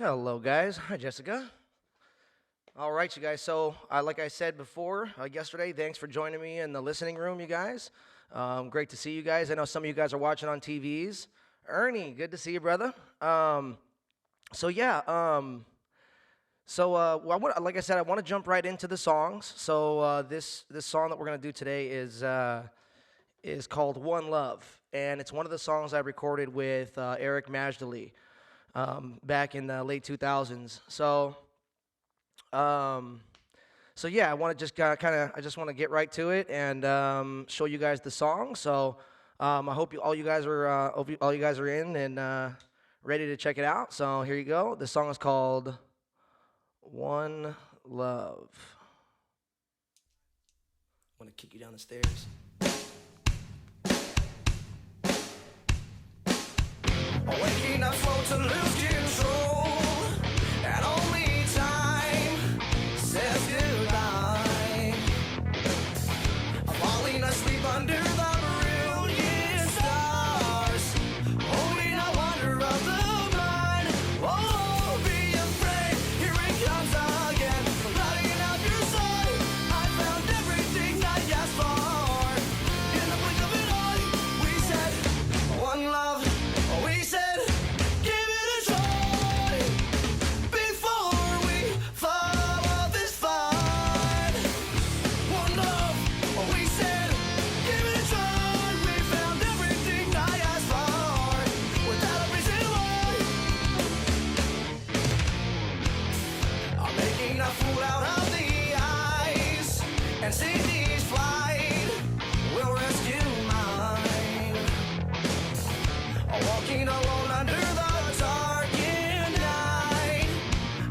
Hello, guys. Hi, Jessica. All right, you guys. So, like I said before, yesterday, thanks for joining me in the listening room, you guys. Great to see you guys. I know some of you guys are watching on TVs. Ernie, good to see you, brother. So yeah. Well, like I said, I want to jump right into the songs. So this song that we're gonna do today is called "One Love," and it's one of the songs I recorded with Eric Majdali back in the late 2000s. Um, so yeah, I want to just I just want to get right to it and show you guys the song. So I hope all you guys are all you guys are in and ready to check it out. So here you go. The song is called "One Love." I'm gonna kick you down the stairs. Waking up slow to lose control, and only time says goodbye. I'm falling asleep under the brilliant stars, holding a wonder of the mind. Oh, be afraid, here it comes again, lighting up your side. I found everything I asked for. In the blink of an eye, we said, one love. We said, give it a try before we follow this fight. One love, we said, give it a try. We found everything I asked for without a reason why. I'm making a fool out of the eyes, and Sydney's flight will rescue mine. Walking alone under the darkened night,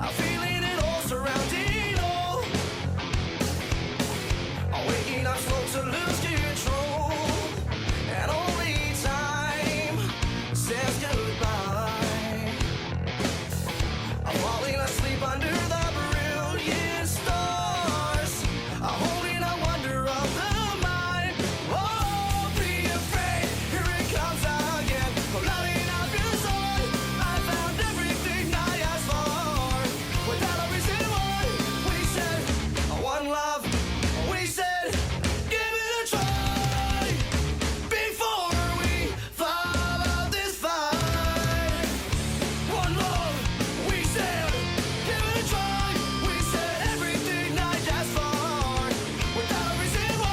I'm feeling it all surrounding all. I'm waking up slow to lose control, and only time says goodbye. I'm falling asleep under the brilliant stars, I'm holding a wonder of the mind. Oh, be afraid, here it comes again. Lighting up your side, I found everything I asked for without a reason why. We said, one love. We said, give it a try before we follow this fight. One love. We said, give it a try. We said everything I asked for without a reason why.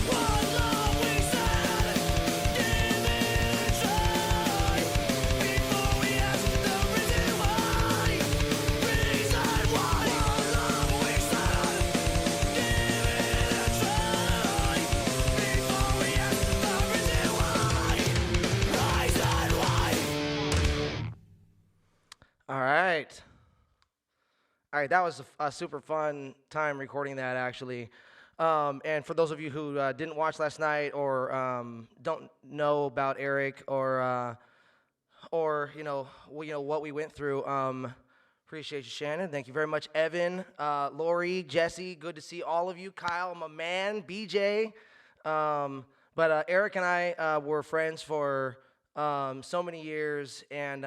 One love, we said, give it a try before we ask the reason why. Reason why. One love, we said, give it a try before we ask the reason why. Reason why. All right. All right, that was a super fun time recording that, actually. And for those of you who didn't watch last night or don't know about Eric or what we went through, appreciate you, Shannon. Thank you very much, Evan, Lori, Jesse. Good to see all of you. Kyle, my man, BJ. But Eric and I were friends for so many years, and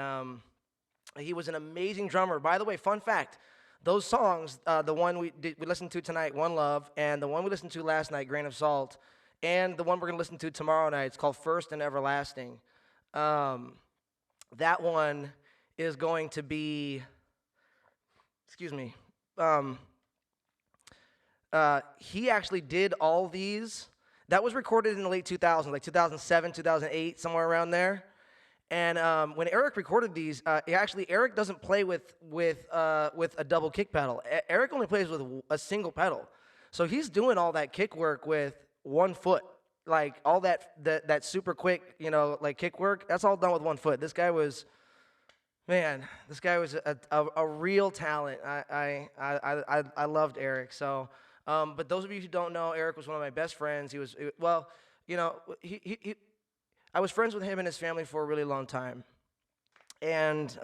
he was an amazing drummer. By the way, fun fact. Those songs, the one we listened to tonight, "One Love," and the one we listened to last night, "Grain of Salt," and the one we're going to listen to tomorrow night, it's called "First and Everlasting." That one is going to be, excuse me, he actually did all these. That was recorded in the late 2000s, like 2007, 2008, somewhere around there. And when Eric recorded these, Eric doesn't play with a double kick pedal. Eric only plays with a single pedal. So he's doing all that kick work with one foot. like all that super quick, like kick work, that's all done with one foot. This guy was, man, this guy was a real talent. I loved Eric. So, but those of you who don't know, Eric was one of my best friends. Well, you know, I was friends with him and his family for a really long time, and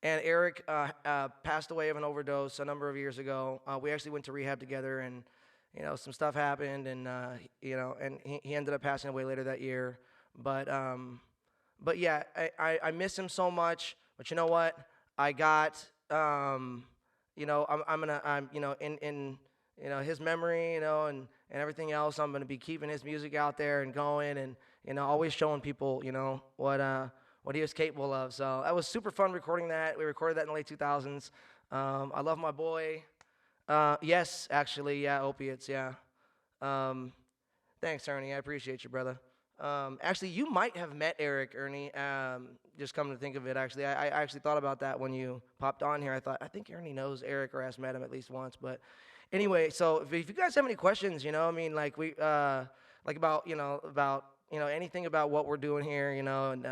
Eric passed away of an overdose a number of years ago. We actually went to rehab together, and some stuff happened, and and he ended up passing away later that year. But yeah, I miss him so much. But you know what? I got I'm in his memory, and everything else. I'm gonna be keeping his music out there and going, and always showing people what he was capable of. So that was super fun recording that. We recorded that in the late 2000s. I love my boy. Yes, actually, yeah, opiates, yeah. Um, Thanks, Ernie. I appreciate you, brother. Actually, you might have met Eric, Ernie. Just come to think of it, actually, I actually thought about that when you popped on here. I think Ernie knows Eric or has met him at least once. But anyway, so if you guys have any questions, I mean, like like about anything about what we're doing here, and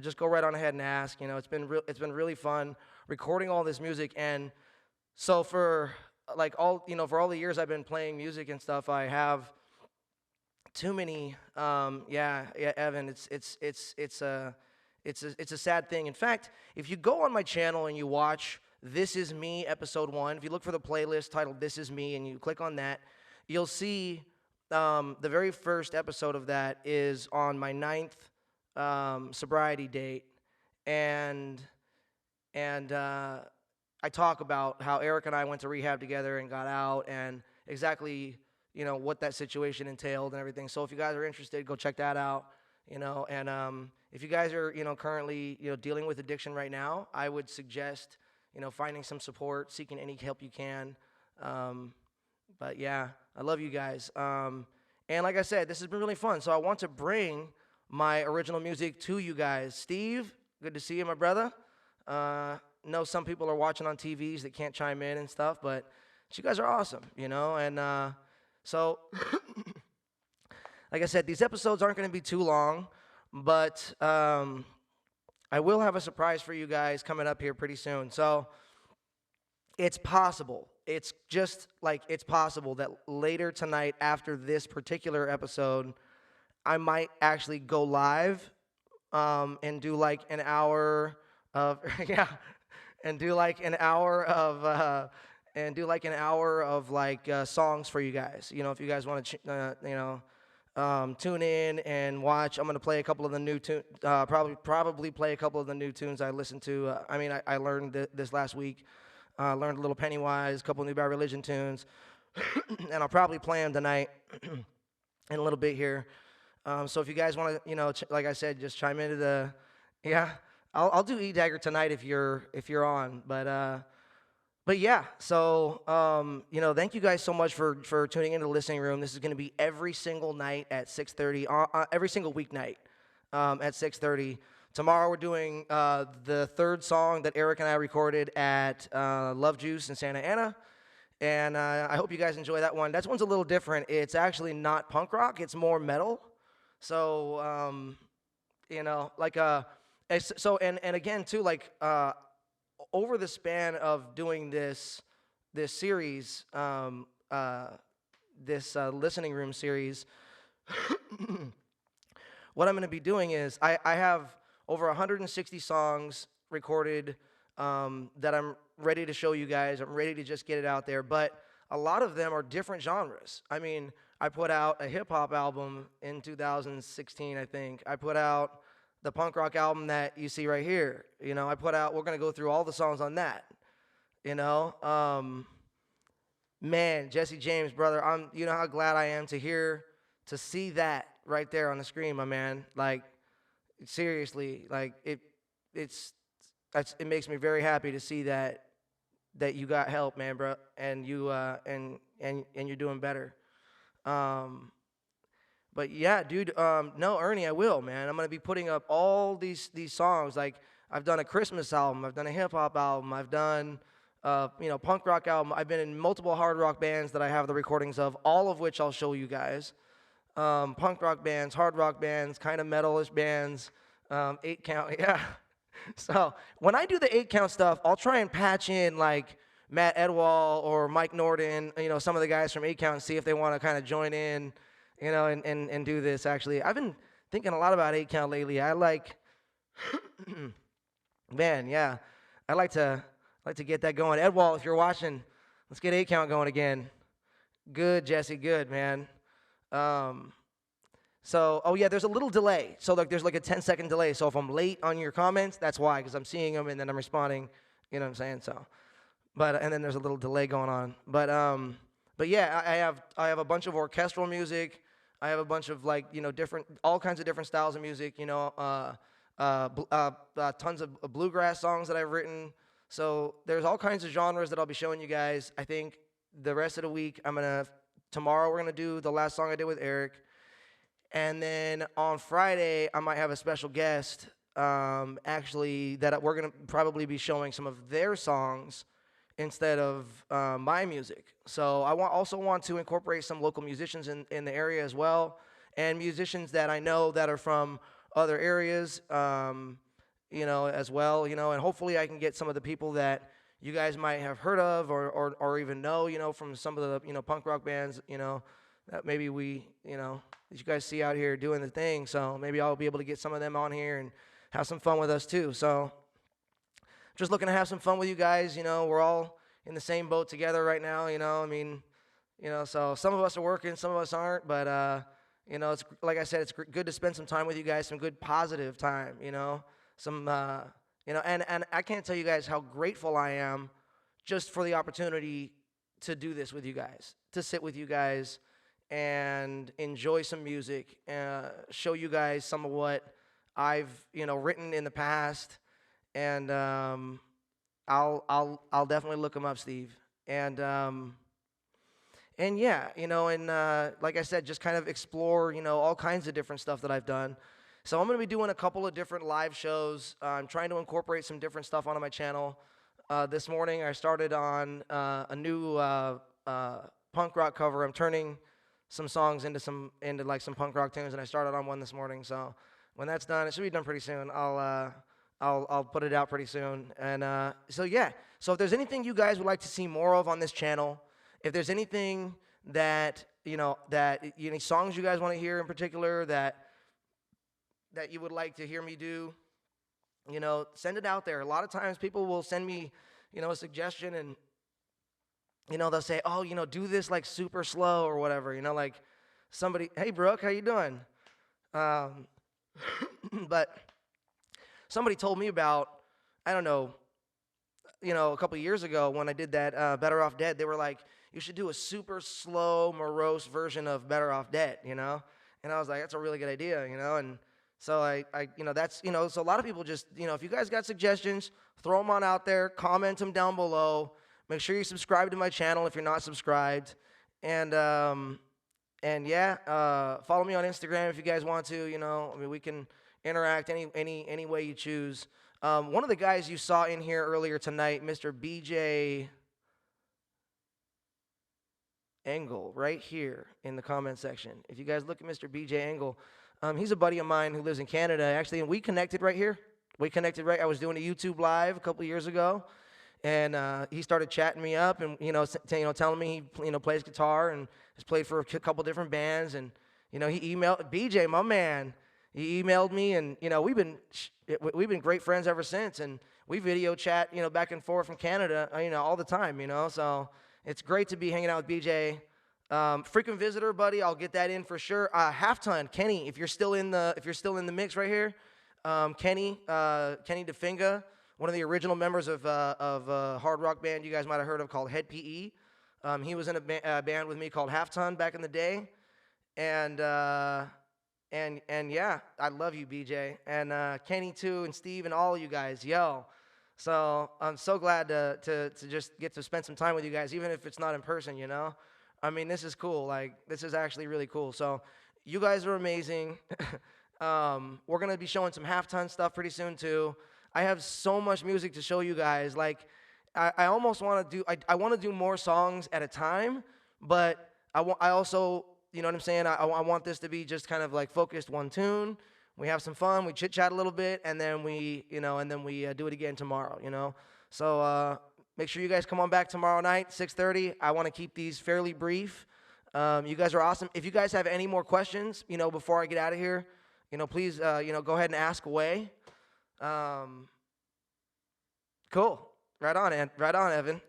just go right on ahead and ask. It's been really fun recording all this music, and so for like for all the years I've been playing music and stuff, I have too many. Yeah, Evan. It's a sad thing. In fact, if you go on my channel and you watch This Is Me episode 1, if you look for the playlist titled This Is Me and you click on that, you'll see the very first episode of that is on my 9th sobriety date, and I talk about how Eric and I went to rehab together and got out, and exactly what that situation entailed and everything. So if you guys are interested, go check that out. And if you guys are currently dealing with addiction right now, I would suggest finding some support, seeking any help you can. But yeah, I love you guys. And like I said, this has been really fun. So I want to bring my original music to you guys. Steve, good to see you, my brother. Know some people are watching on TVs that can't chime in and stuff, but you guys are awesome, and so like I said, these episodes aren't going to be too long, but I will have a surprise for you guys coming up here pretty soon. So it's possible. It's just like it's possible that later tonight, after this particular episode, I might actually go live and do like an hour of yeah, and do like an hour of like songs for you guys. If you guys want to tune in and watch, I'm gonna play a couple of the new probably play a couple of the new tunes I listened to. I learned this last week. Learned a little Pennywise, a couple of New Bad Religion tunes, and I'll probably play them tonight in a little bit here. So if you guys want to, like I said, just chime into the, yeah, I'll do E-Dagger tonight if you're on, but yeah. So thank you guys so much for tuning into the listening room. This is going to be every single night at 6:30, every single weeknight at 6:30. Tomorrow we're doing the third song that Eric and I recorded at Love Juice in Santa Ana. And I hope you guys enjoy that one. That one's a little different. It's actually not punk rock. It's more metal. So, and again, too, like over the span of doing this series, this listening room series, what I'm going to be doing is I have over 160 songs recorded that I'm ready to show you guys. I'm ready to just get it out there. But a lot of them are different genres. I mean, I put out a hip-hop album in 2016, I think. I put out the punk rock album that you see right here. We're going to go through all the songs on that. Man, Jesse James, brother, you know how glad I am to see that right there on the screen, my man. Like, seriously, like it makes me very happy to see that you got help, man, bro, and you and you're doing better. But yeah, dude, no, Ernie, I will, man. I'm gonna be putting up all these songs. Like, I've done a Christmas album, I've done a hip hop album, I've done punk rock album. I've been in multiple hard rock bands that I have the recordings of, all of which I'll show you guys. punk rock bands, hard rock bands, kind of metalish bands, 8 count, yeah. So when I do the 8 count stuff, I'll try and patch in like Matt Edwall or Mike Norden, some of the guys from 8 count and see if they want to kind of join in, and do this. Actually, I've been thinking a lot about 8 count lately. I like, man, yeah, I like to get that going. Edwall, if you're watching, let's get 8 count going again. Good, Jesse, good, man. Oh yeah, there's a little delay. So there's like a 10-second delay. So if I'm late on your comments, that's why, because I'm seeing them and then I'm responding. You know what I'm saying? So, and then there's a little delay going on. But yeah, I have a bunch of orchestral music. I have a bunch of all kinds of different styles of music. Tons of bluegrass songs that I've written. So there's all kinds of genres that I'll be showing you guys. I think the rest of the week, tomorrow we're gonna do the last song I did with Eric. And then on Friday, I might have a special guest, actually, that we're going to probably be showing some of their songs instead of my music. So I also want to incorporate some local musicians in the area as well, and musicians that I know that are from other areas, as well, and hopefully I can get some of the people that you guys might have heard of or even know, from some of the, punk rock bands, that maybe that you guys see out here doing the thing. So maybe I'll be able to get some of them on here and have some fun with us too. So just looking to have some fun with you guys. We're all in the same boat together right now. So some of us are working, some of us aren't. But it's like I said, it's good to spend some time with you guys, some good positive time. And I can't tell you guys how grateful I am just for the opportunity to do this with you guys, to sit with you guys and enjoy some music, show you guys some of what I've written in the past, and I'll definitely look them up, Steve, and yeah, like I said, just kind of explore all kinds of different stuff that I've done. So I'm going to be doing a couple of different live shows. I'm trying to incorporate some different stuff onto my channel. This morning I started on a new punk rock cover. I'm turning some songs into some punk rock tunes, and I started on one this morning. So when that's done, it should be done pretty soon. I'll put it out pretty soon. And so yeah. So if there's anything you guys would like to see more of on this channel, if there's anything that any songs you guys want to hear in particular that you would like to hear me do, send it out there. A lot of times people will send me, a suggestion, and they'll say, oh, do this like super slow or whatever, like somebody, hey, Brooke, how you doing? But somebody told me about, I don't know, a couple of years ago when I did that Better Off Dead, they were like, you should do a super slow, morose version of Better Off Dead, And I was like, that's a really good idea, and so I that's, so a lot of people just, if you guys got suggestions, throw them on out there, comment them down below. Make sure you subscribe to my channel if you're not subscribed. And yeah, follow me on Instagram if you guys want to, we can interact any way you choose. One of the guys you saw in here earlier tonight, Mr. BJ Engel, right here in the comment section. If you guys look at Mr. BJ Engel, he's a buddy of mine who lives in Canada, actually, and we connected right here. I was doing a YouTube live a couple of years ago, and he started chatting me up and, telling me he, plays guitar and has played for a couple different bands, and, he emailed, BJ, my man, he emailed me, and, we've been great friends ever since, and we video chat, back and forth from Canada, all the time, so it's great to be hanging out with BJ. Frequent visitor, buddy, I'll get that in for sure. Half-ton, Kenny, if you're still in the mix right here, Kenny DeFinga, one of the original members of a hard rock band you guys might have heard of called Head PE. He was in a band with me called Half-ton back in the day, and yeah, I love you, BJ, and Kenny too, and Steve, and all of you guys, yo. So I'm so glad to just get to spend some time with you guys, even if it's not in person, This is cool. This is actually really cool. So you guys are amazing. We're going to be showing some Half-ton stuff pretty soon, too. I have so much music to show you guys. I almost want to do, I want to do more songs at a time, but I also, you know what I'm saying? I want this to be just kind of like focused one tune. We have some fun, we chit chat a little bit, and then we do it again tomorrow, you know? So make sure you guys come on back tomorrow night, 6:30. I want to keep these fairly brief. You guys are awesome. If you guys have any more questions, you know, before I get out of here, you know, please, you know, go ahead and ask away. Cool. Right on, Evan.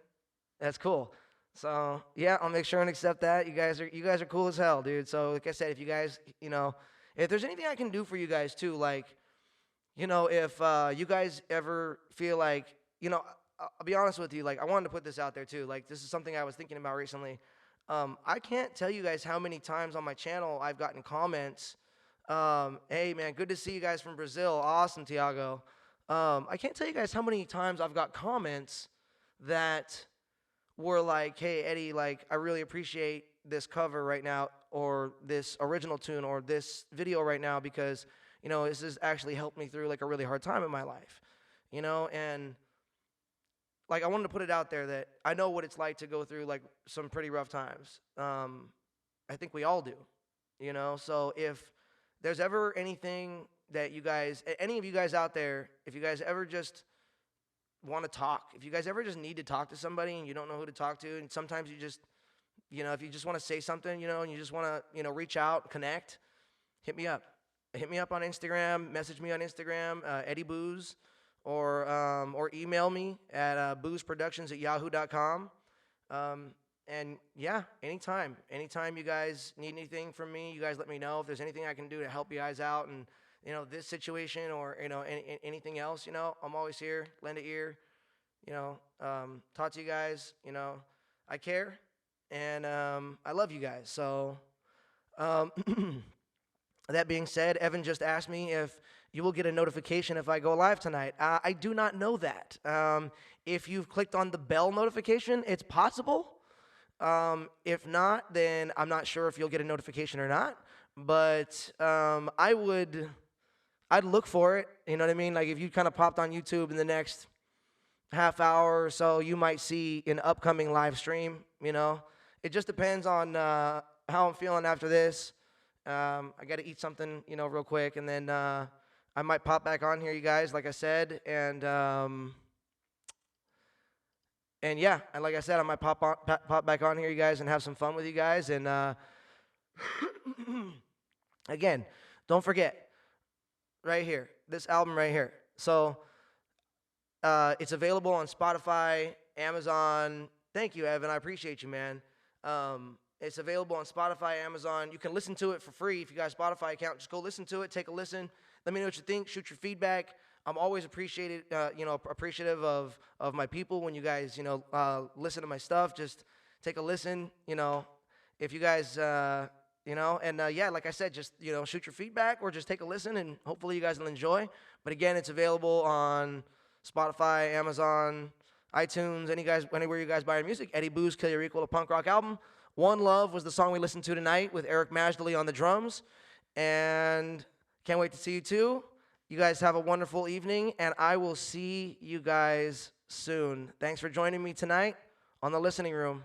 That's cool. So yeah, I'll make sure and accept that. You guys are cool as hell, dude. So like I said, if you guys, you know, if there's anything I can do for you guys too, like, you know, if you guys ever feel like, you know, I'll be honest with you, like I wanted to put this out there too. Like this is something I was thinking about recently. I can't tell you guys how many times on my channel I've gotten comments. Hey man, good to see you guys from Brazil. Awesome, Tiago. I can't tell you guys how many times I've got comments that were like, hey Eddie, like I really appreciate this cover right now, or this original tune, or this video right now, because you know this has actually helped me through like a really hard time in my life, you know. And like I wanted to put it out there that I know what it's like to go through like some pretty rough times. I think we all do, you know. So if there's ever anything that you guys, any of you guys out there, if you guys ever just want to talk, if you guys ever just need to talk to somebody and you don't know who to talk to, and sometimes you just, you know, if you just want to say something, you know, and you just want to, you know, reach out, connect, hit me up. Hit me up on Instagram, message me on Instagram, Eddie Booze, or email me at boozeproductions@yahoo.com. And yeah, anytime you guys need anything from me, you guys let me know. If there's anything I can do to help you guys out, and you know, this situation, or you know, anything else, you know, I'm always here, lend an ear, you know, talk to you guys, you know, I care, and I love you guys. So that being said, Evan just asked me if you will get a notification if I go live tonight. I do not know that. If you've clicked on the bell notification, it's possible. If not, then I'm not sure if you'll get a notification or not. But I'd look for it. You know what I mean? Like if you kind of popped on YouTube in the next half hour or so, you might see an upcoming live stream. You know, it just depends on how I'm feeling after this. I got to eat something, you know, real quick, and then I might pop back on here, you guys, like I said, and yeah, and like I said, I might pop back on here, you guys, and have some fun with you guys. And again, don't forget, right here, this album right here. So it's available on Spotify, Amazon. Thank you, Evan. I appreciate you, man. It's available on Spotify, Amazon. You can listen to it for free if you got a Spotify account. Just go listen to it, take a listen. Let me know what you think. Shoot your feedback. I'm always appreciative of my people when you guys, you know, listen to my stuff. Just take a listen, you know. If you guys, you know, and yeah, like I said, just, you know, shoot your feedback or just take a listen, and hopefully you guys will enjoy. But again, it's available on Spotify, Amazon, iTunes, anywhere you guys buy your music. Eddie Booze, Kill Your Equal, a punk rock album. One Love was the song we listened to tonight with Eric Majdali on the drums. And can't wait to see you too. You guys have a wonderful evening, and I will see you guys soon. Thanks for joining me tonight on The Listening Room.